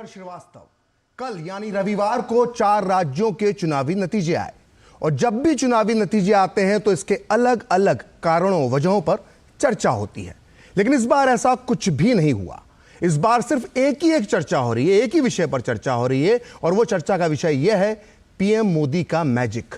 Doctor Srivastava, कल यानी रविवार को 4 राज्यों के चुनावी नतीजे आए और जब भी चुनावी नतीजे आते हैं तो इसके अलग अलग कारणों वजहों पर चर्चा होती है। लेकिन इस बार ऐसा कुछ भी नहीं हुआ। इस बार सिर्फ एक चर्चा हो रही है, एक ही विषय पर चर्चा हो रही है और वो चर्चा का विषय यह है पीएम मोदी का मैजिक।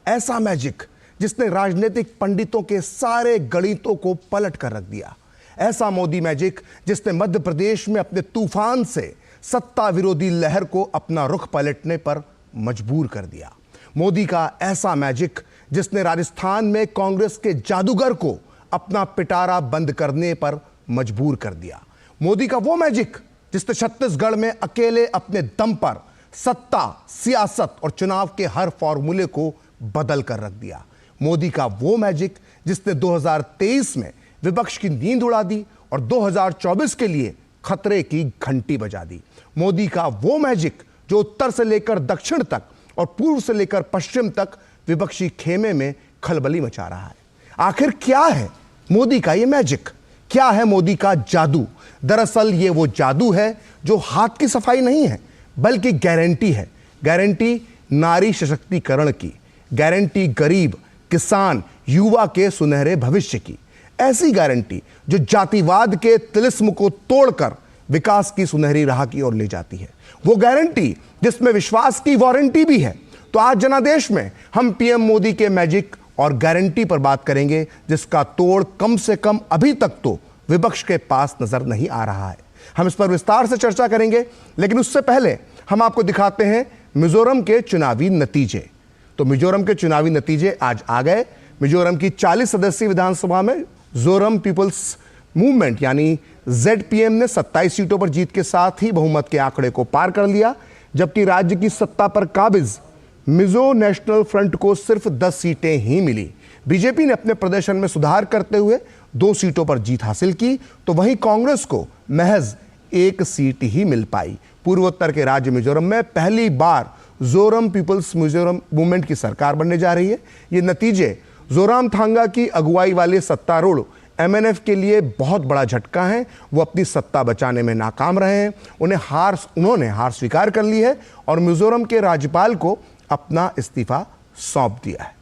ऐसा मैजिक जिसने राजनीतिक पंडितों के सारे गणितों को पलट कर रख दिया। ऐसा मोदी मैजिक जिसने मध्य प्रदेश में अपने तूफान से सत्ता विरोधी लहर को अपना रुख पलटने पर मजबूर कर दिया। मोदी का ऐसा मैजिक जिसने राजस्थान में कांग्रेस के जादूगर को अपना पिटारा बंद करने पर मजबूर कर दिया। मोदी का वो मैजिक जिसने छत्तीसगढ़ में अकेले अपने दम पर सत्ता, सियासत और चुनाव के हर फॉर्मूले को बदल कर रख दिया। मोदी का वो मैजिक जिसने 2023 में विपक्ष की नींद उड़ा दी और 2024 के लिए खतरे की घंटी बजा दी। मोदी का वो मैजिक जो उत्तर से लेकर दक्षिण तक और पूर्व से लेकर पश्चिम तक विपक्षी खेमे में खलबली मचा रहा है। आखिर क्या है मोदी का ये मैजिक? क्या है मोदी का जादू? दरअसल ये वो जादू है जो हाथ की सफाई नहीं है बल्कि गारंटी है। गारंटी नारी सशक्तिकरण की, गारंटी गरीब, किसान, युवा के सुनहरे भविष्य की। ऐसी गारंटी जो जातिवाद के तिलिस्म को तोड़कर विकास की सुनहरी राह की ओर ले जाती है। वो गारंटी जिसमें विश्वास की वारंटी भी है। तो आज जनादेश में हम पीएम मोदी के मैजिक और गारंटी पर बात करेंगे जिसका तोड़ कम से कम अभी तक तो विपक्ष के पास नजर नहीं आ रहा है। हम इस पर विस्तार से चर्चा करेंगे, लेकिन उससे पहले हम आपको दिखाते हैं मिजोरम के चुनावी नतीजे। तो मिजोरम के चुनावी नतीजे आज आ गए। मिजोरम की 40 सदस्यीय विधानसभा में जोरम पीपल्स मूवमेंट यानी जेडपीएम ने 27 सीटों पर जीत के साथ ही बहुमत के आंकड़े को पार कर लिया, जबकि राज्य की सत्ता पर काबिज मिजो नेशनल फ्रंट को सिर्फ 10 सीटें ही मिली। बीजेपी ने अपने प्रदर्शन में सुधार करते हुए 2 सीटों पर जीत हासिल की, तो वहीं कांग्रेस को महज 1 सीट ही मिल पाई। पूर्वोत्तर के राज्य मिजोरम में पहली बार जोरम पीपल्स मिजोरम मूवमेंट की सरकार बनने जा रही है। ये नतीजे जोरामथांगा की अगुवाई वाले सत्तारूढ़ एमएनएफ के लिए बहुत बड़ा झटका है। वो अपनी सत्ता बचाने में नाकाम रहे हैं। उन्होंने हार स्वीकार कर ली है और मिजोरम के राज्यपाल को अपना इस्तीफा सौंप दिया है।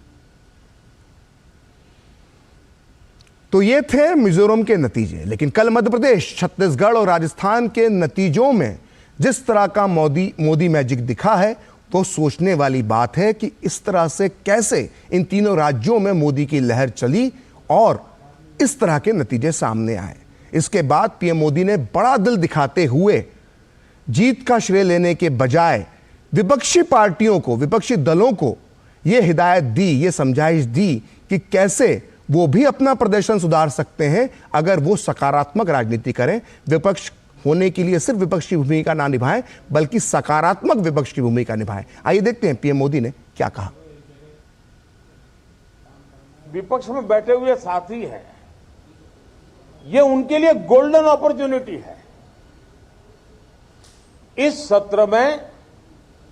तो ये थे मिजोरम के नतीजे। लेकिन कल मध्य प्रदेश, छत्तीसगढ़ और राजस्थान के नतीजों में जिस तरह का मोदी मैजिक दिखा है वो सोचने वाली बात है कि इस तरह से कैसे इन तीनों राज्यों में मोदी की लहर चली और इस तरह के नतीजे सामने आए। इसके बाद पीएम मोदी ने बड़ा दिल दिखाते हुए जीत का श्रेय लेने के बजाय विपक्षी पार्टियों को, विपक्षी दलों को यह हिदायत दी, यह समझाइश दी कि कैसे वो भी अपना प्रदर्शन सुधार सकते हैं अगर वो सकारात्मक राजनीति करें। विपक्ष होने के लिए सिर्फ विपक्ष की भूमिका ना निभाएं बल्कि सकारात्मक विपक्ष की भूमिका निभाएं। आइए देखते हैं पीएम मोदी ने क्या कहा। विपक्ष में बैठे हुए साथी हैं, ये उनके लिए गोल्डन अपॉर्चुनिटी है। इस सत्र में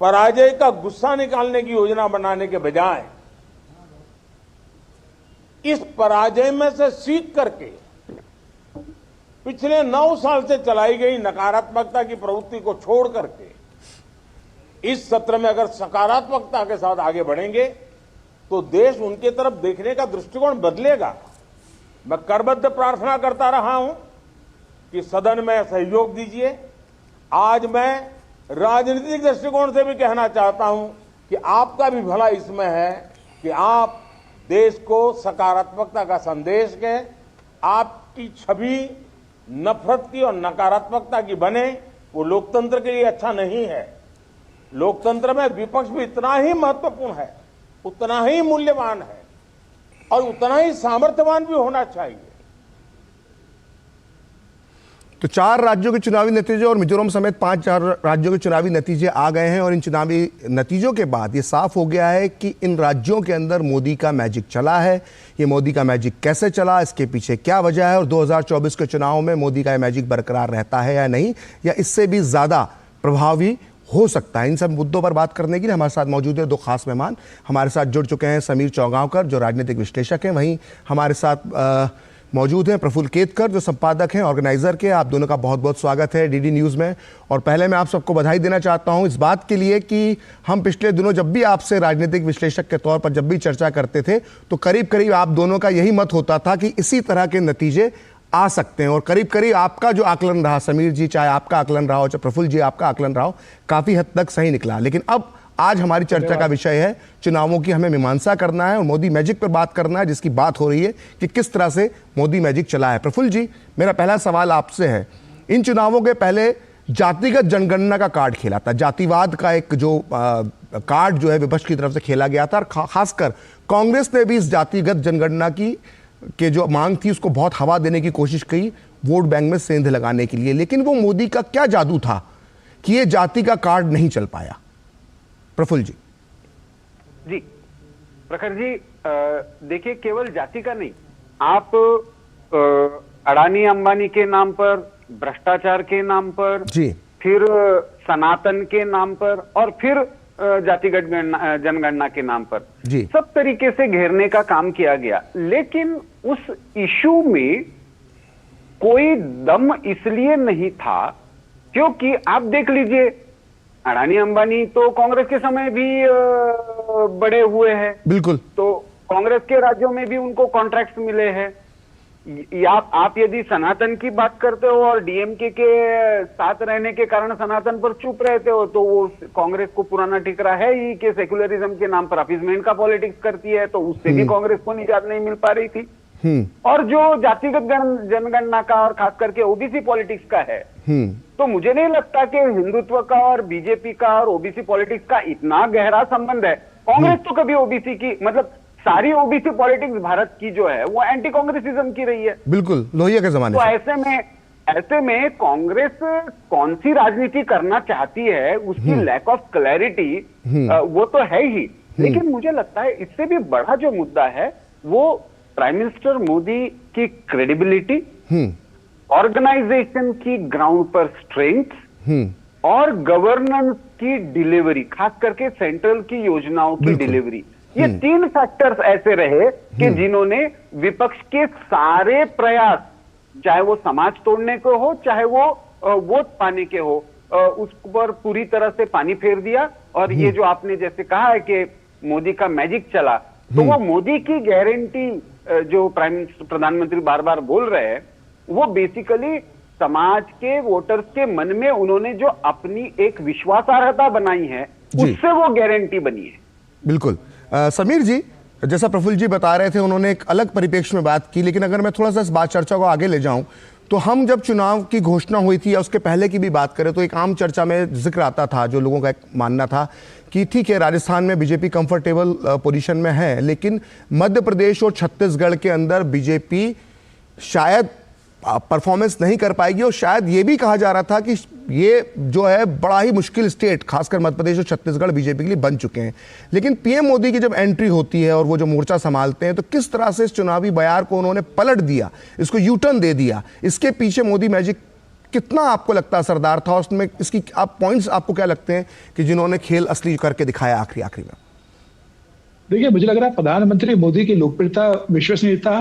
पराजय का गुस्सा निकालने की योजना बनाने के बजाय इस पराजय में से सीख करके पिछले 9 साल से चलाई गई नकारात्मकता की प्रवृत्ति को छोड़ करके इस सत्र में अगर सकारात्मकता के साथ आगे बढ़ेंगे तो देश उनके तरफ देखने का दृष्टिकोण बदलेगा। मैं करबद्ध प्रार्थना करता रहा हूं कि सदन में सहयोग दीजिए। आज मैं राजनीतिक दृष्टिकोण से भी कहना चाहता हूं कि आपका भी भला इसमें है कि आप देश को सकारात्मकता का संदेश दें। आपकी छवि नफरत की और नकारात्मकता की बने, वो लोकतंत्र के लिए अच्छा नहीं है। लोकतंत्र में विपक्ष भी इतना ही महत्वपूर्ण है, उतना ही मूल्यवान है और उतना ही सामर्थ्यवान भी होना चाहिए। तो 4 राज्यों के चुनावी नतीजे और मिजोरम समेत 5 राज्यों के चुनावी नतीजे आ गए हैं और इन चुनावी नतीजों के बाद ये साफ हो गया है कि इन राज्यों के अंदर मोदी का मैजिक चला है। ये मोदी का मैजिक कैसे चला, इसके पीछे क्या वजह है और 2024 के चुनाव में मोदी का मैजिक बरकरार रहता है या नहीं, या इससे भी ज़्यादा प्रभावी हो सकता है। इन सब मुद्दों पर बात करने के लिए हमारे साथ मौजूद है 2 खास मेहमान। हमारे साथ जुड़ चुके हैं समीर चौगांवकर जो राजनीतिक विश्लेषक हैं, वहीं हमारे साथ मौजूद हैं प्रफुल्ल केतकर, जो संपादक हैं ऑर्गेनाइजर के। आप दोनों का बहुत बहुत स्वागत है डीडी न्यूज़ में। और पहले मैं आप सबको बधाई देना चाहता हूं इस बात के लिए कि हम पिछले दिनों जब भी आपसे राजनीतिक विश्लेषक के तौर पर जब भी चर्चा करते थे तो करीब करीब आप दोनों का यही मत होता था कि इसी तरह के नतीजे आ सकते हैं। और करीब करीब आपका जो आकलन रहा, समीर जी चाहे आपका आकलन रहा हो, चाहे प्रफुल्ल जी आपका आकलन रहा हो, काफ़ी हद तक सही निकला। लेकिन अब आज हमारी चर्चा का विषय है चुनावों की, हमें मीमांसा करना है और मोदी मैजिक पर बात करना है, जिसकी बात हो रही है कि किस तरह से मोदी मैजिक चला है। प्रफुल्ल जी, मेरा पहला सवाल आपसे है, इन चुनावों के पहले जातिगत जनगणना का कार्ड खेला था, जातिवाद का एक जो कार्ड जो है विपक्ष की तरफ से खेला गया था, और खासकर कांग्रेस ने भी इस जातिगत जनगणना की के जो मांग थी उसको बहुत हवा देने की कोशिश की, वोट बैंक में सेंध लगाने के लिए। लेकिन वो मोदी का क्या जादू था कि ये जाति का कार्ड नहीं चल पाया? प्रफुल्ल जी। जी प्रखर जी, देखिए केवल जाति का नहीं, आप अडानी अंबानी के नाम पर, भ्रष्टाचार के नाम पर जी, फिर सनातन के नाम पर और फिर जातिगत जनगणना के नाम पर जी, सब तरीके से घेरने का काम किया गया। लेकिन उस इशू में कोई दम इसलिए नहीं था क्योंकि आप देख लीजिए, अडानी अंबानी तो कांग्रेस के समय भी बड़े हुए हैं, बिल्कुल, तो कांग्रेस के राज्यों में भी उनको कॉन्ट्रैक्ट्स मिले हैं। आप यदि सनातन की बात करते हो और डीएमके के साथ रहने के कारण सनातन पर चुप रहते हो, तो वो कांग्रेस को पुराना ठिकरा है ही कि सेक्युलरिज्म के नाम पर अपीजमेंट का पॉलिटिक्स करती है, तो उससे भी कांग्रेस को निजात नहीं मिल पा रही थी। और जो जातिगत जनगणना का और खास करके ओबीसी पॉलिटिक्स का है, तो मुझे नहीं लगता कि हिंदुत्व का और बीजेपी का और ओबीसी पॉलिटिक्स का इतना गहरा संबंध है। कांग्रेस तो कभी ओबीसी की, मतलब सारी ओबीसी पॉलिटिक्स भारत की जो है वो एंटी कांग्रेसिज्म की रही है, बिल्कुल लोहिया के जमाने तो से। ऐसे में कांग्रेस कौन सी राजनीति करना चाहती है, उसकी लैक ऑफ क्लैरिटी वो तो है ही। लेकिन मुझे लगता है इससे भी बड़ा जो मुद्दा है वो प्राइम मिनिस्टर मोदी की क्रेडिबिलिटी, ऑर्गेनाइजेशन की ग्राउंड पर स्ट्रेंथ और गवर्नेंस की डिलीवरी, खास करके सेंट्रल की योजनाओं की डिलीवरी, ये तीन फैक्टर्स ऐसे रहे कि जिन्होंने विपक्ष के सारे प्रयास, चाहे वो समाज तोड़ने को हो, चाहे वो वोट पाने के हो, उस पर पूरी तरह से पानी फेर दिया। और ये जो आपने जैसे कहा है कि मोदी का मैजिक चला, तो वो मोदी की गारंटी जो प्रधानमंत्री बार बार बोल रहे हैं, वो बेसिकली समाज के वोटर्स के मन में उन्होंने जो अपनी एक विश्वासार्हता बनाई है, उससे वो गारंटी बनी है। बिल्कुल। समीर जी, जैसा प्रफुल्ल जी बता रहे थे, उन्होंने एक अलग परिप्रेक्ष्य में बात की, लेकिन अगर मैं थोड़ा सा इस बात चर्चा को आगे ले जाऊं तो हम जब चुनाव की घोषणा हुई थी या उसके पहले की भी बात करें तो एक आम चर्चा में जिक्र आता था, जो लोगों का एक मानना था कि ठीक है राजस्थान में बीजेपी कंफर्टेबल पोजीशन में है, लेकिन मध्य प्रदेश और छत्तीसगढ़ के अंदर बीजेपी शायद परफॉर्मेंस नहीं कर पाएगी। और शायद ये भी कहा जा रहा था कि ये जो है बड़ा ही मुश्किल स्टेट, खासकर मध्य प्रदेश और छत्तीसगढ़ बीजेपी के लिए बन चुके हैं। लेकिन पीएम मोदी की जब एंट्री होती है और वो जो मोर्चा संभालते हैं, तो किस तरह से इस चुनावी बयार को उन्होंने पलट दिया, इसको यू टर्न दे दिया, इसके पीछे मोदी मैजिक कितना आपको लगता है असरदार था? उसमें इसकी आप पॉइंट्स आपको क्या लगते हैं कि जिन्होंने खेल असली करके दिखाया आखिरी में? देखिए, मुझे लग रहा है प्रधानमंत्री मोदी की लोकप्रियता, विश्वसनीयता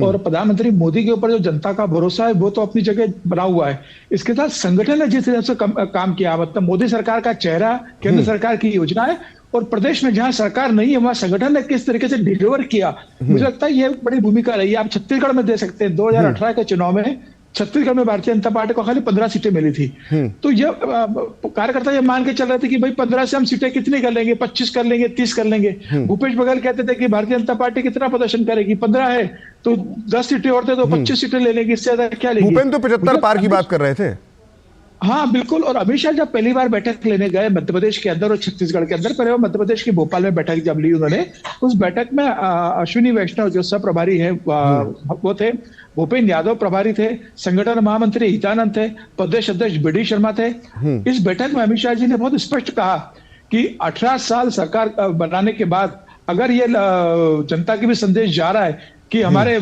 और प्रधानमंत्री मोदी के ऊपर जो जनता का भरोसा है वो तो अपनी जगह बना हुआ है। इसके साथ संगठन ने जिस तरह से काम किया, मतलब मोदी सरकार का चेहरा, केंद्र सरकार की योजना है, और प्रदेश में जहां सरकार नहीं है वहां संगठन ने किस तरीके से डिलीवर किया, मुझे लगता है ये बड़ी भूमिका रही है। आप छत्तीसगढ़ में दे सकते हैं, 2018 के चुनाव में छत्तीसगढ़ में भारतीय जनता पार्टी को खाली 15 सीटें मिली थी। तो ये कार्यकर्ता ये मान के चल रहे थे कि भाई 15 से हम सीटें कितनी कर लेंगे, 25 कर लेंगे, 30 कर लेंगे। भूपेश बघेल कहते थे कि भारतीय जनता पार्टी कितना प्रदर्शन करेगी, 15 है तो 10 सीटें और थे तो 25 सीटें ले लेंगे, इससे ज्यादा क्या लेंगे। भूपेन तो 75 पार की बात कर रहे थे। हाँ बिल्कुल। और अमित शाह जब पहली बार बैठक लेने गए मध्य प्रदेश के अंदर और छत्तीसगढ़ के अंदर, पहले वो मध्य प्रदेश के भोपाल में बैठक जब ली उन्होंने, उस बैठक में अश्विनी वैष्णव जो सह प्रभारी है वो थे, भूपेन यादव प्रभारी थे, संगठन महामंत्री हितानंद थे, प्रदेश अध्यक्ष बीडी शर्मा थे। इस बैठक में अमित शाह जी ने बहुत स्पष्ट कहा कि 18 साल सरकार बनाने के बाद अगर ये जनता के भी संदेश जा रहा है कि हमारे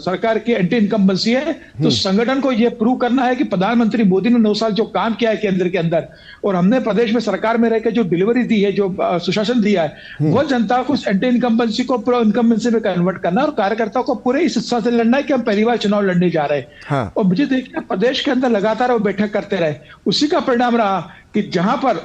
सरकार की एंटी इनकम्बेंसी है, तो संगठन को यह प्रूव करना है कि प्रधानमंत्री मोदी ने 9 साल जो काम किया है केंद्र के अंदर, और हमने प्रदेश में सरकार में रहकर जो डिलीवरी दी है, जो सुशासन दिया है, वो जनता को एंटी इनकम्बेंसी को प्रो इनकम्बेंसी में कन्वर्ट करना, और कार्यकर्ताओं को पूरे इस हिस्सा से लड़ना है कि हम पहली बार चुनाव लड़ने जा रहे हैं। हाँ। और मुझे देखिए प्रदेश के अंदर लगातार वो बैठक करते रहे, उसी का परिणाम रहा कि जहां पर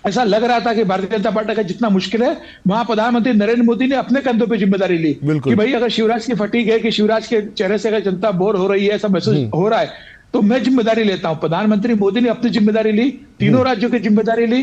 ऐसा लग रहा था कि भारतीय जनता पार्टी का जितना मुश्किल है, वहां प्रधानमंत्री नरेंद्र मोदी ने अपने कंधों पे जिम्मेदारी ली कि भाई अगर शिवराज की फटीक है, कि शिवराज के चेहरे से अगर जनता बोर हो रही है, ऐसा महसूस हो रहा है, तो मैं जिम्मेदारी लेता हूं। प्रधानमंत्री मोदी ने अपनी जिम्मेदारी ली, तीनों राज्यों की जिम्मेदारी ली,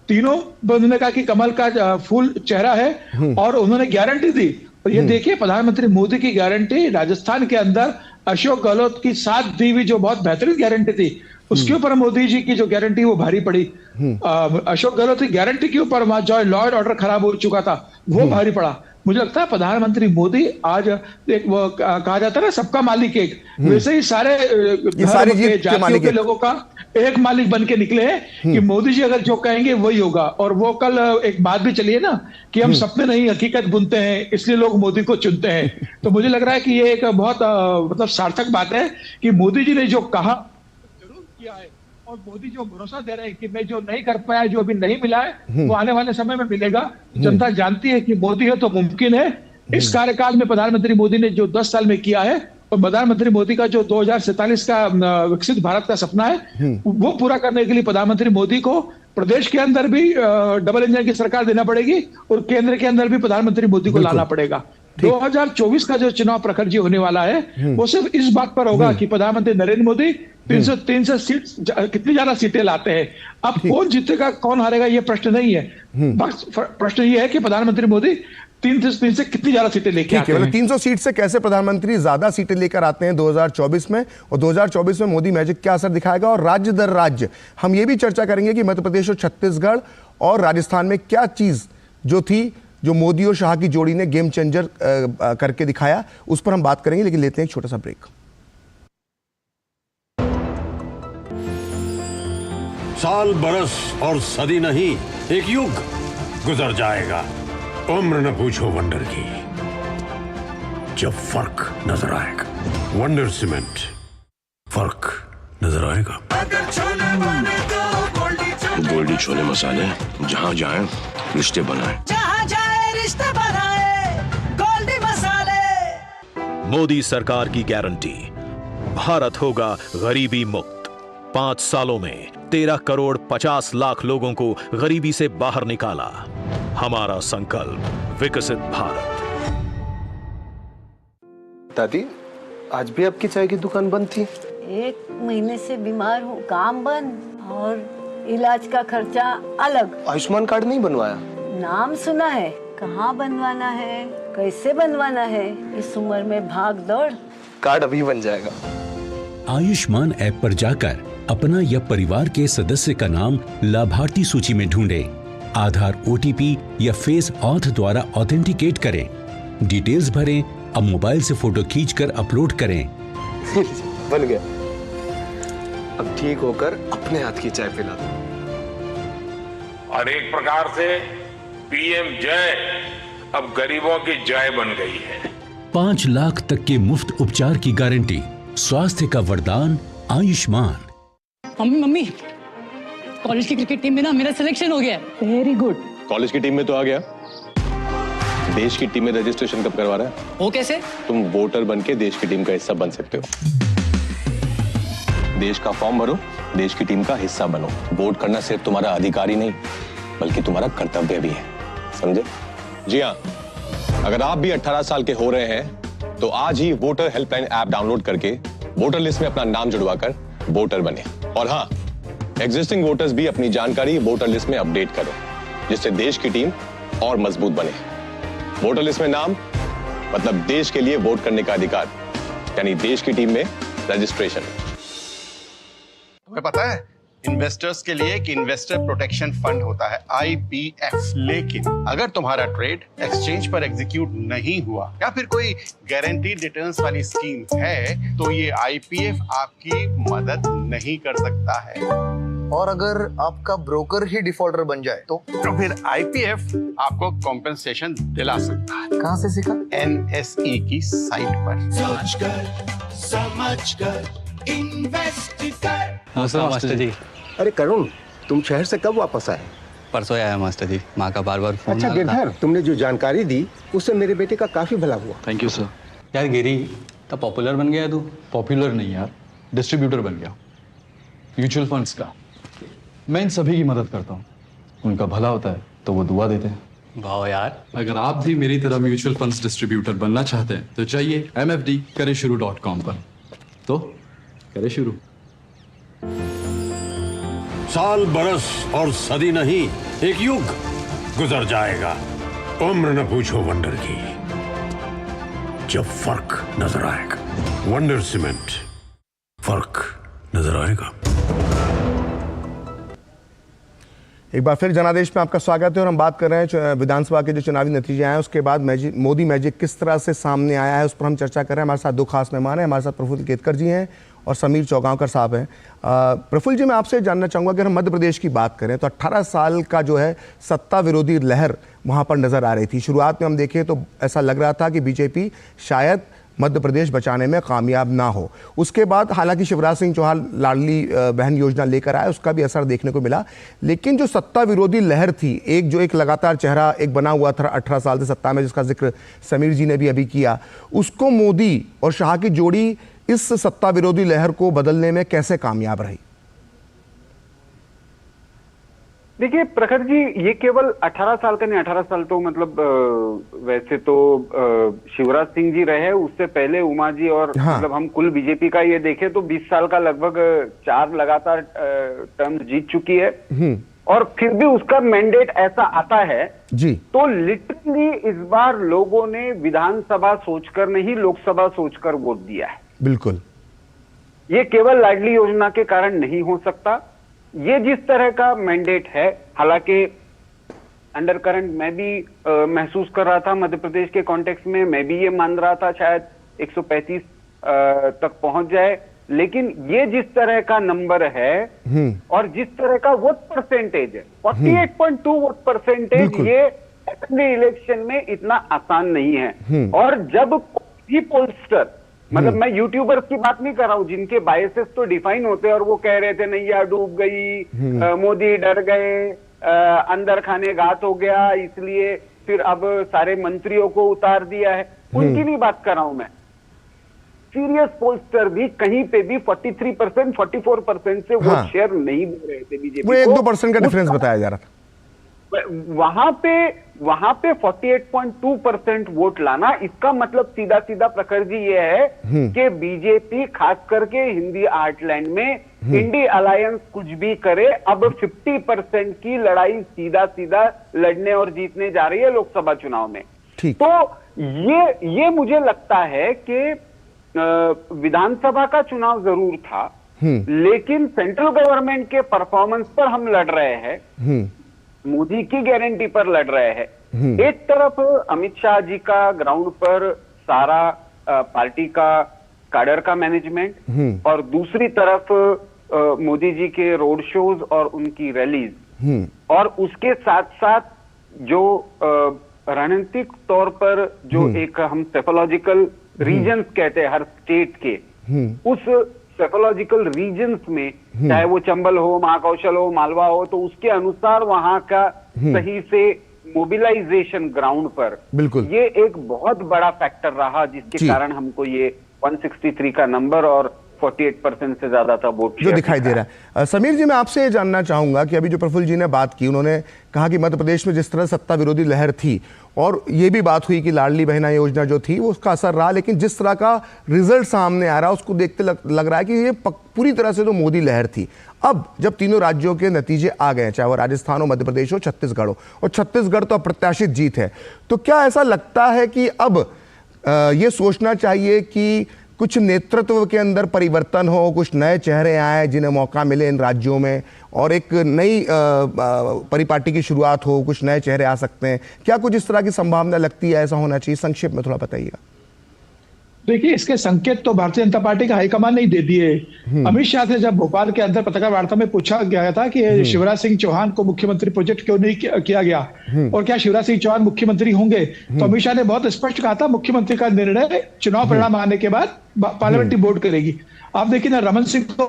तीनों उन्होंने कहा कि कमल का फूल चेहरा है, और उन्होंने गारंटी दी। और ये देखिए प्रधानमंत्री मोदी की गारंटी, राजस्थान के अंदर अशोक गहलोत की साथ दी हुई जो बहुत बेहतरीन गारंटी थी, उसके ऊपर मोदी जी की जो गारंटी वो भारी पड़ी। अशोक गहलोत की गारंटी के ऊपर वहां जो लॉ एंड ऑर्डर खराब हो चुका था, वो भारी पड़ा। मुझे लगता है प्रधानमंत्री मोदी आज एक वो कहा जाता है ना, सबका मालिक एक, वैसे ही सारे जातियों के लोगों का एक मालिक बन के निकले हैं कि मोदी जी अगर जो कहेंगे वही होगा। और वो कल एक बात भी चली है ना कि हम सपने नहीं हकीकत बुनते हैं, इसलिए लोग मोदी को चुनते हैं। तो मुझे लग रहा है कि ये एक बहुत मतलब सार्थक बात है कि मोदी जी ने जो कहा जरूर किया है, और मोदी जो भरोसा दे रहे हैं कि मैं जो नहीं कर पाया, जो अभी नहीं मिला है, वो आने वाले समय में मिलेगा। जनता जानती है कि मोदी है तो मुमकिन है। इस कार्यकाल में प्रधानमंत्री मोदी ने जो 10 साल में किया है, और प्रधानमंत्री मोदी का जो 2047 का विकसित भारत का सपना है, वो पूरा करने के लिए प्रधानमंत्री मोदी को प्रदेश के अंदर भी डबल इंजन की सरकार देना पड़ेगी, और केंद्र के अंदर भी प्रधानमंत्री मोदी को लाना पड़ेगा। 2024 का जो चुनाव प्रखर जी होने वाला है, वो सिर्फ इस बात पर होगा कि प्रधानमंत्री नरेंद्र मोदी 303 सीट कितनी ज्यादा सीटें लाते हैं। अब कौन जीतेगा कौन हारेगा ये प्रश्न नहीं है, बस प्रश्न ये है कि प्रधानमंत्री मोदी 3 से कितनी ज्यादा सीटें लेके आते हैं। 300 सीट से कैसे प्रधानमंत्री ज्यादा सीटें लेकर आते हैं 2024 में, और 2024 में मोदी मैजिक क्या असर दिखाएगा, और राज्य दर राज्य हम ये भी चर्चा करेंगे कि मध्य प्रदेश और छत्तीसगढ़ और राजस्थान में क्या चीज जो थी, जो मोदी और शाह की जोड़ी ने गेम चेंजर करके दिखाया, उस पर हम बात करेंगे। लेकिन लेते हैं एक छोटा सा ब्रेक। साल बरस और सदी नहीं, एक युग गुजर जाएगा, उम्र न पूछो वंडर की, जब फर्क नजर आएगा। वंडर सीमेंट, फर्क नजर आएगा। गोल्डी छोले मसाले, जहाँ जाए रिश्ते बनाए, जहाँ जाए रिश्ते बनाए, गोल्डी मसाले। मोदी सरकार की गारंटी, भारत होगा गरीबी मुक्त। 5 सालों में 13 करोड़ 50 लाख लोगों को गरीबी से बाहर निकाला। हमारा संकल्प विकसित भारत। दादी, आज भी आपकी चाय की दुकान बंद थी? 1 महीने से बीमार हूँ, काम बंद और इलाज का खर्चा अलग। आयुष्मान कार्ड नहीं बनवाया? नाम सुना है, कहाँ बनवाना है, कैसे बनवाना है, इस उम्र में भाग दौड़। कार्ड अभी बन जाएगा। आयुष्मान ऐप पर जाकर अपना या परिवार के सदस्य का नाम लाभार्थी सूची में ढूंढें, आधार, OTP या फेस ऑथ द्वारा ऑथेंटिकेट करें, डिटेल्स भरें, अब मोबाइल से फोटो खींचकर अपलोड करें। बन गया। अब ठीक होकर अपने हाथ की चाय पिला दो। और एक प्रकार से PM जय अब गरीबों की जय बन गई है। 5 लाख तक के मुफ्त उपचार की गारंटी, स्वास्थ्य का वरदान आयुष्मान। मम्मी, कॉलेज की क्रिकेट टीम में ना मेरा सिलेक्शन हो गया है। Very good. कॉलेज की टीम में तो आ गया, देश की टीम में रजिस्ट्रेशन कब करवा रहा है? वो कैसे? तुम वोटर बन के देश की टीम का हिस्सा बन सकते हो। देश का फॉर्म भरो, देश की टीम का हिस्सा बनो। वोट करना सिर्फ तुम्हारा अधिकार ही नहीं, बल्कि तुम्हारा कर्तव्य भी है, समझे? जी हाँ, अगर आप भी 18 साल के हो रहे हैं तो आज ही वोटर हेल्पलाइन ऐप डाउनलोड करके वोटर लिस्ट में अपना नाम जुड़वाकर वोटर बने। और हाँ, एग्जिस्टिंग वोटर्स भी अपनी जानकारी वोटर लिस्ट में अपडेट करें, जिससे देश की टीम और मजबूत बने। वोटर लिस्ट में नाम मतलब देश के लिए वोट करने का अधिकार, यानी देश की टीम में रजिस्ट्रेशन। तुम्हें पता है इन्वेस्टर्स के लिए एक इन्वेस्टर प्रोटेक्शन फंड होता है, IPF। लेकिन अगर तुम्हारा ट्रेड एक्सचेंज पर एग्जीक्यूट नहीं हुआ या फिर कोई गारंटीड रिटर्न्स वाली स्कीम है, तो ये IPF आपकी मदद नहीं कर सकता है। और अगर आपका ब्रोकर ही डिफॉल्टर बन जाए तो फिर आईपीएफ आपको कॉम्पेंसेशन दिला सकता है। कहाँ से सीखा? एनएसई की साइट पर। समझ कर इन्वेस्ट कर। नमस्ते मास्टर जी। अरे करुण, तुम शहर से कब वापस आए? परसों आया मास्टर जी, माँ का बार बार फोन। अच्छा गिरधर, तुमने जो जानकारी दी उससे मेरे बेटे का काफी भला हुआ। Thank you sir. यार गिरी, तो पॉपुलर बन गया तू? पॉपुलर नहीं यार, डिस्ट्रीब्यूटर बन गया म्यूचुअल फंड्स का। मैं इन सभी की मदद करता हूँ, उनका भला होता है तो वो दुआ देते हैं। वाह यार। अगर आप भी मेरी तरह म्यूचुअल फंड्स डिस्ट्रीब्यूटर बनना चाहते हैं तो चाहिए mfd-शुरू.com पर। तो करे शुरू। साल बरस और सदी नहीं, एक युग गुजर जाएगा। उम्र न पूछो वंडर की, जब फर्क नजर आएगा। वंडर सीमेंट, फर्क नजर आएगा। एक बार फिर जनादेश में आपका स्वागत है और हम बात कर रहे हैं विधानसभा के जो चुनावी नतीजे आए हैं उसके बाद मोदी मैजिक किस तरह से सामने आया है उस पर हम चर्चा कर रहे हैं। हमारे साथ दो खास मेहमान हैं। हमारे साथ प्रफुल्ल केतकर जी हैं और समीर चौगांवकर साहब हैं। प्रफुल्ल जी, मैं आपसे जानना चाहूँगा कि अगर हम मध्य प्रदेश की बात करें तो 18 साल का जो है सत्ता विरोधी लहर वहाँ पर नज़र आ रही थी। शुरुआत में हम देखें तो ऐसा लग रहा था कि बीजेपी शायद मध्य प्रदेश बचाने में कामयाब ना हो। उसके बाद हालांकि शिवराज सिंह चौहान लाडली बहन योजना लेकर आए, उसका भी असर देखने को मिला। लेकिन जो सत्ता विरोधी लहर थी, एक लगातार चेहरा एक बना हुआ था 18 साल से सत्ता में, जिसका जिक्र समीर जी ने भी अभी किया, उसको मोदी और शाह की जोड़ी इस सत्ता विरोधी लहर को बदलने में कैसे कामयाब रही? देखिए प्रखर जी, ये केवल 18 साल का नहीं, 18 साल तो मतलब वैसे तो शिवराज सिंह जी रहे, उससे पहले उमा जी और हाँ। मतलब हम कुल बीजेपी का ये देखें तो 20 साल का लगभग 4 लगातार टर्म जीत चुकी है। और फिर भी उसका मैंडेट ऐसा आता है जी, तो लिटरली इस बार लोगों ने विधानसभा सोचकर नहीं, लोकसभा सोचकर वोट दिया है। बिल्कुल, ये केवल लाडली योजना के कारण नहीं हो सकता। ये जिस तरह का मैंडेट है, हालांकि अंडर करंट मैं भी महसूस कर रहा था मध्य प्रदेश के कॉन्टेक्स्ट में, मैं भी ये मान रहा था शायद 135 तक पहुंच जाए, लेकिन ये जिस तरह का नंबर है और जिस तरह का वोट परसेंटेज है, 48.2 वोट परसेंटेज, ये असेंबली इलेक्शन में इतना आसान नहीं है। और जब भी पोलस्टर, मतलब मैं यूट्यूबर्स की बात नहीं कर रहा हूं जिनके बायसेस तो डिफाइन होते हैं और वो कह रहे थे नैया डूब गई, मोदी डर गए, अंदर खाने घात हो गया, इसलिए फिर अब सारे मंत्रियों को उतार दिया है, उनकी नहीं बात कर रहा हूं मैं। सीरियस पोलस्टर भी कहीं पे भी 43%, 44% से वोट शेयर नहीं दे रहे थे बीजेपी को। 1-2% का डिफरेंस बताया जा रहा था। वहां पे 48.2% वोट लाना, इसका मतलब सीधा सीधा प्रखर जी ये है कि बीजेपी खास करके हिंदी आर्टलैंड में इंडी अलायंस कुछ भी करे, अब 50% की लड़ाई सीधा सीधा लड़ने और जीतने जा रही है लोकसभा चुनाव में। तो ये मुझे लगता है कि विधानसभा का चुनाव जरूर था, लेकिन सेंट्रल गवर्नमेंट के परफॉर्मेंस पर हम लड़ रहे हैं, मोदी की गारंटी पर लड़ रहे हैं। एक तरफ अमित शाह जी का ग्राउंड पर सारा पार्टी का काडर का मैनेजमेंट, और दूसरी तरफ मोदी जी के रोड शोज और उनकी रैलीज, और उसके साथ साथ जो रणनीतिक तौर पर जो एक हम सेफोलॉजिकल रीजन्स कहते हैं हर स्टेट के, उस सेफोलॉजिकल रीजन्स में चाहे वो चंबल हो, महाकौशल हो, मालवा हो, तो उसके अनुसार वहां का सही से मोबिलाइजेशन ग्राउंड पर, बिल्कुल, ये एक बहुत बड़ा फैक्टर रहा जिसके कारण हमको ये 163 का नंबर और 48% से ज्यादा था वोट जो दिखाई दे रहा है। समीर जी, मैं आपसे जानना चाहूंगा कि अभी जो प्रफुल्ल जी ने बात की, उन्होंने कहा कि मध्य प्रदेश में जिस तरह सत्ता विरोधी लहर थी, और ये भी बात हुई कि लाडली बहना योजना जो थी वो उसका असर रहा, लेकिन जिस तरह का रिजल्ट सामने आ रहा है उसको देखते लग रहा है कि ये पूरी तरह से तो मोदी लहर थी। अब जब तीनों राज्यों के नतीजे आ गए, चाहे वो राजस्थान हो, मध्य प्रदेश हो, छत्तीसगढ़ हो, और छत्तीसगढ़ तो अप्रत्याशित जीत है, तो क्या ऐसा लगता है कि अब ये सोचना चाहिए कि कुछ नेतृत्व के अंदर परिवर्तन हो, कुछ नए चेहरे आए जिन्हें मौका मिले इन राज्यों में, और एक नई परिपाटी की शुरुआत हो, कुछ नए चेहरे आ सकते हैं? क्या कुछ इस तरह की संभावना लगती है, ऐसा होना चाहिए? संक्षेप में थोड़ा बताइएगा। देखिए, इसके संकेत तो भारतीय जनता पार्टी का हाईकमान ने दे दिए। अमित शाह से जब भोपाल के अंदर पत्रकार वार्ता में पूछा गया था कि शिवराज सिंह चौहान को मुख्यमंत्री प्रोजेक्ट क्यों नहीं किया गया और क्या शिवराज सिंह चौहान मुख्यमंत्री होंगे, तो अमित शाह ने बहुत स्पष्ट कहा था मुख्यमंत्री का निर्णय चुनाव परिणाम आने के बाद पार्लियामेंट्री बोर्ड करेगी। आप देखिए ना, रमन सिंह को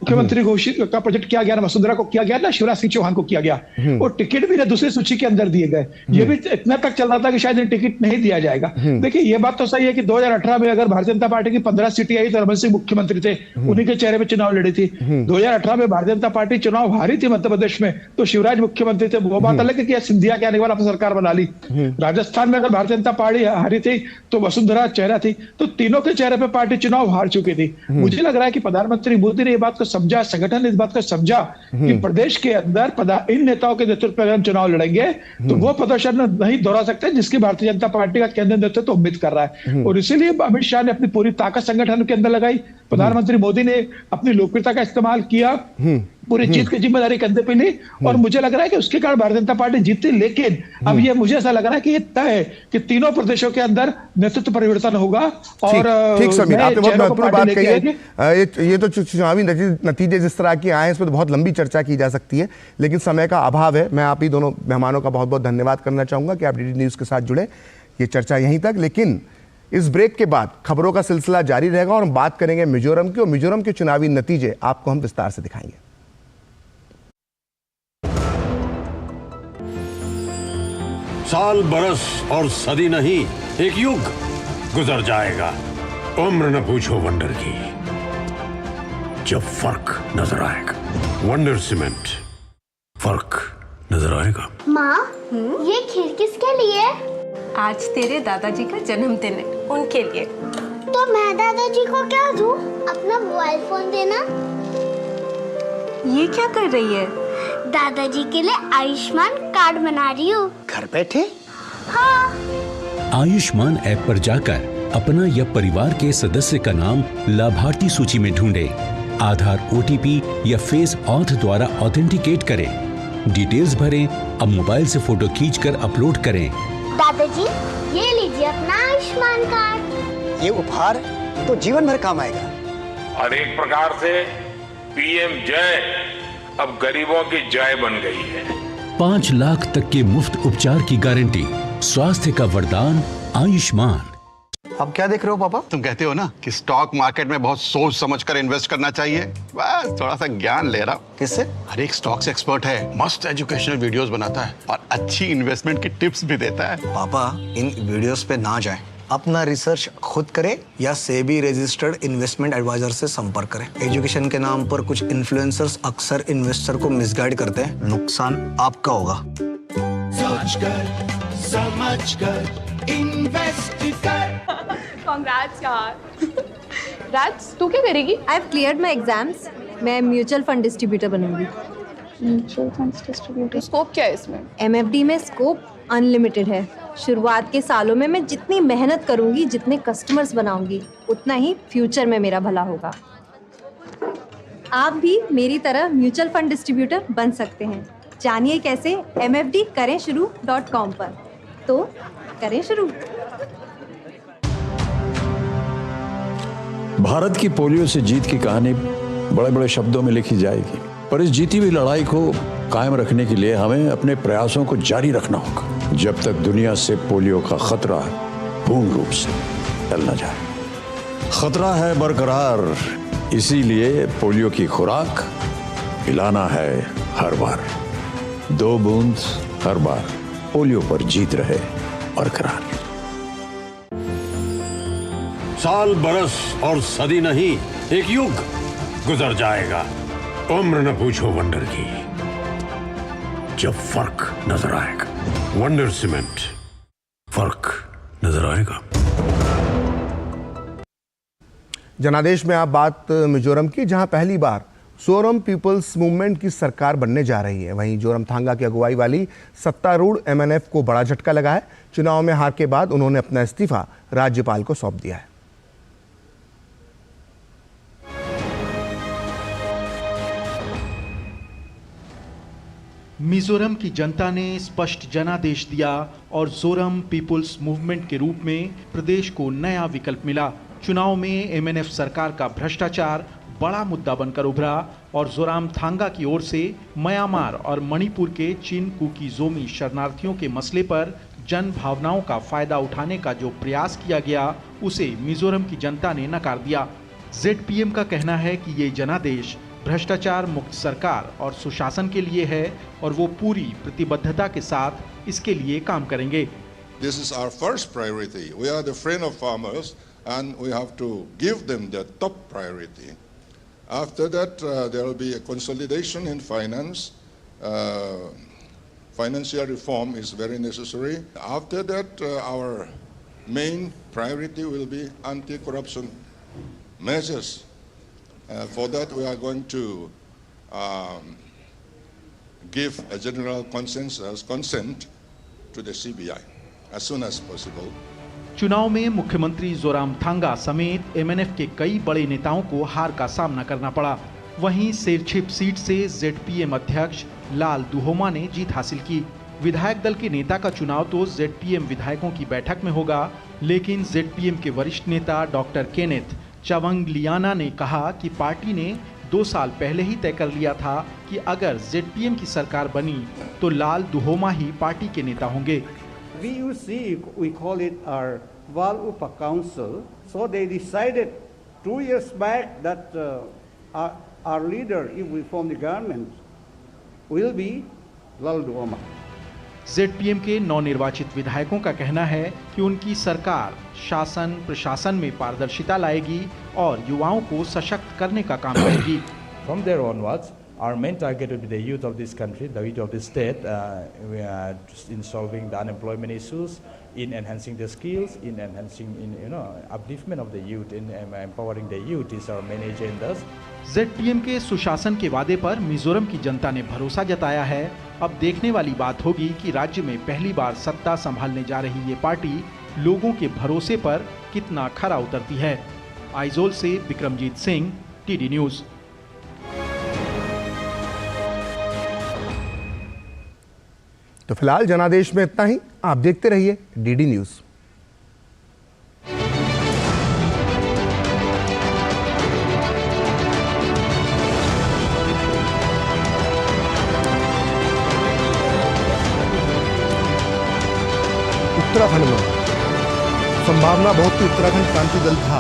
मुख्यमंत्री घोषित का प्रोजेक्ट किया गया, ना वसुंधरा को किया गया, ना शिवराज सिंह चौहान को किया गया, और टिकट भी ना दूसरी सूची के अंदर दिए गए। ये भी इतना तक चल रहा था कि शायद टिकट नहीं दिया जाएगा। देखिए, ये बात तो सही है कि 2018 में अगर भारतीय जनता पार्टी की 15 सीटें आई तो रमन सिंह मुख्यमंत्री थे, उन्हीं के चेहरे पे चुनाव लड़ी थी। 2018 में भारतीय जनता पार्टी चुनाव हारी थी मध्य प्रदेश में, तो शिवराज मुख्यमंत्री थे। वो बात अलग है कि सिंधिया के आने के बाद अपनी सरकार बना ली। राजस्थान में अगर भारतीय जनता पार्टी हारी थी तो वसुंधरा चेहरा थी, तो तीनों के चेहरे पे पार्टी चुनाव हार चुकी थी। मुझे लग रहा है कि प्रधानमंत्री मोदी ने ये बात को समझा, संगठन ने इस बात को समझा कि प्रदेश के अंदर इन नेताओं के नेतृत्व में हम चुनाव लड़ेंगे तो वो प्रदर्शन नहीं दोहरा सकते जिसकी भारतीय जनता पार्टी का केंद्रीय नेतृत्व उम्मीद कर रहा है। और इसीलिए अमित शाह ने अपनी पूरी ताकत संगठन के अंदर लगाई। प्रधानमंत्री मोदी ने अपनी लोकप्रियता का इस्तेमाल किया, पूरी जीत की जिम्मेदारी कंधे पे ली, और मुझे लग रहा है कि उसके कारण भारतीय जनता पार्टी जीती। लेकिन अब ये मुझे ऐसा लग रहा है कि ये तय है कि तीनों प्रदेशों के अंदर नेतृत्व परिवर्तन होगा। और ठीक समीर, आपने बहुत महत्वपूर्ण बात कही है। ये तो चुनावी नतीजे जिस तरह के आए हैं इस पर तो बहुत लंबी चर्चा की जा सकती है, लेकिन समय का अभाव है। मैं आप ही दोनों मेहमानों का बहुत बहुत धन्यवाद करना चाहूंगा कि आप डीडी न्यूज के साथ जुड़े। ये चर्चा यहीं तक, लेकिन इस ब्रेक के बाद खबरों का सिलसिला जारी रहेगा और हम बात करेंगे मिजोरम की, और मिजोरम के चुनावी नतीजे आपको हम विस्तार से दिखाएंगे। साल बरस और सदी नहीं, एक युग गुजर जाएगा। उम्र न पूछो वंडर की, जब फर्क नजर आएगा। वंडर सीमेंट, फर्क नजर आएगा। माँ, ये खीर किसके लिए? आज तेरे दादाजी का जन्मदिन है, उनके लिए। तो मैं दादाजी को क्या दूँ? अपना मोबाइल फोन देना। ये क्या कर रही है? दादाजी के लिए आयुष्मान कार्ड बना रही हूँ। घर बैठे? हाँ। आयुष्मान ऐप पर जाकर अपना या परिवार के सदस्य का नाम लाभार्थी सूची में ढूंढें, आधार, OTP या फेस ऑथ द्वारा ऑथेंटिकेट करें, डिटेल्स भरें, अब मोबाइल से फोटो खींचकर अपलोड करें। दादाजी, ये लीजिए अपना आयुष्मान कार्ड। ये उपहार तो जीवन भर काम आएगा। और एक प्रकार से PM जय अब गरीबों की जय बन गई है। 5 लाख तक के मुफ्त उपचार की गारंटी, स्वास्थ्य का वरदान आयुष्मान। अब क्या देख रहे हो पापा? तुम कहते हो ना कि स्टॉक मार्केट में बहुत सोच समझकर इन्वेस्ट करना चाहिए, बस थोड़ा सा ज्ञान ले रहा हूँ। किससे? हर एक स्टॉक्स एक्सपर्ट है, मस्त एजुकेशनल वीडियोस बनाता है और अच्छी इन्वेस्टमेंट की टिप्स भी देता है। पापा, इन वीडियोस पे ना जाएं, अपना रिसर्च खुद करें या सेबी रजिस्टर्ड इन्वेस्टमेंट एडवाइजर से संपर्क करें। एजुकेशन के नाम पर कुछ इन्फ्लुएंसर्स अक्सर इन्वेस्टर को मिसगाइड करते हैं, नुकसान आपका होगा। सोच कर, समझ कर, इन्वेस्ट कर। कांग्रेट्स यार। राज, तू क्या करेगी? I have cleared my exams. मैं म्यूचुअल फंड डिस्ट्रीब्यूटर बनूंगी। म्यूचुअल फंड डिस्ट्रीब्यूटर, स्कोप क्या है इसमें? MFD में स्कोप अनलिमिटेड है। शुरुआत के सालों में मैं जितनी मेहनत करूंगी, जितने कस्टमर्स बनाऊंगी, उतना ही फ्यूचर में मेरा भला होगा। आप भी मेरी तरह म्यूचुअल फंड डिस्ट्रीब्यूटर बन सकते हैं। जानिए कैसे, mfdkarenshuru.com पर। तो करें शुरू। भारत की पोलियो से जीत की कहानी बड़े बड़े शब्दों में लिखी जाएगी, पर इस जीती हुई लड़ाई को कायम रखने के लिए हमें अपने प्रयासों को जारी रखना होगा, जब तक दुनिया से पोलियो का खतरा पूर्ण रूप से टल न जाए। खतरा है बरकरार, इसीलिए पोलियो की खुराक पिलाना है हर बार। 2 बूंद हर बार, पोलियो पर जीत रहे बरकरार। साल बरस और सदी नहीं, एक युग गुजर जाएगा। उम्र न पूछो वंडर की, जब फर्क नजर आएगा। वंडर सीमेंट, फर्क नजर आएगा। जनादेश में आप बात मिजोरम की, जहां पहली बार सोरम पीपल्स मूवमेंट की सरकार बनने जा रही है। वहीं जोरमथांगा की अगुवाई वाली सत्तारूढ़ MNF को बड़ा झटका लगा है। चुनाव में हार के बाद उन्होंने अपना इस्तीफा राज्यपाल को सौंप दिया है। मिजोरम की जनता ने स्पष्ट जनादेश दिया और जोरम पीपुल्स मूवमेंट के रूप में प्रदेश को नया विकल्प मिला। चुनाव में एमएनएफ सरकार का भ्रष्टाचार बड़ा मुद्दा बनकर उभरा और जोरामथांगा की ओर से म्यांमार और मणिपुर के चिनकुकी-जोमी शरणार्थियों के मसले पर जन भावनाओं का फायदा उठाने का जो प्रयास किया गया, उसे मिजोरम की जनता ने नकार दिया। जेडपीएम का कहना है कि ये जनादेश भ्रष्टाचार मुक्त सरकार और सुशासन के लिए है और वो पूरी प्रतिबद्धता के साथ इसके लिए काम करेंगे। This is our first priority. We are the friend of farmers and we have to give them the top priority. After that, there will be a consolidation in finance. Financial reform is very necessary. After that, our main priority will be anti-corruption measures. For that, we are going to give a general consent to the CBI as soon as possible. चुनाव में मुख्यमंत्री जोरामथांगा समेत MNF के कई बड़े नेताओं को हार का सामना करना पड़ा। वहीं सेरछिप सीट से जेडपीएम अध्यक्ष लाल दुहोमा ने जीत हासिल की। विधायक दल के नेता का चुनाव तो जेडपीएम विधायकों की बैठक में होगा, लेकिन जेडपीएम के वरिष्ठ नेता डॉक्टर केनेथ चवंगलियाना ने कहा कि पार्टी ने 2 साल पहले ही तय कर लिया था कि अगर जेडपीएम की सरकार बनी तो लाल दुहोमा ही पार्टी के नेता होंगे। VUC, we call it our Valupa Council. So they decided 2 years back that our leader, if we form the government, will be Lal Duhoma. ZPM के नवनिर्वाचित विधायकों का कहना है कि उनकी सरकार शासन प्रशासन में पारदर्शिता लाएगी और युवाओं को सशक्त करने का काम करेगी। From there onwards, our main target will be the youth of this country, the youth of this state. We are just in solving the unemployment issues, in enhancing the skills, in enhancing, upliftment of the youth, in empowering the youth is our main agendas. ZPM के सुशासन के वादे पर मिजोरम की जनता ने भरोसा जताया है। अब देखने वाली बात होगी कि राज्य में पहली बार सत्ता संभालने जा रही ये पार्टी लोगों के भरोसे पर कितना खरा उतरती है। आइजोल से विक्रमजीत सिंह, टीडी न्यूज। तो फिलहाल जनादेश में इतना ही। आप देखते रहिए डीडी न्यूज। उत्तराखंड में संभावना बहुत थी, उत्तराखंड क्रांति दल था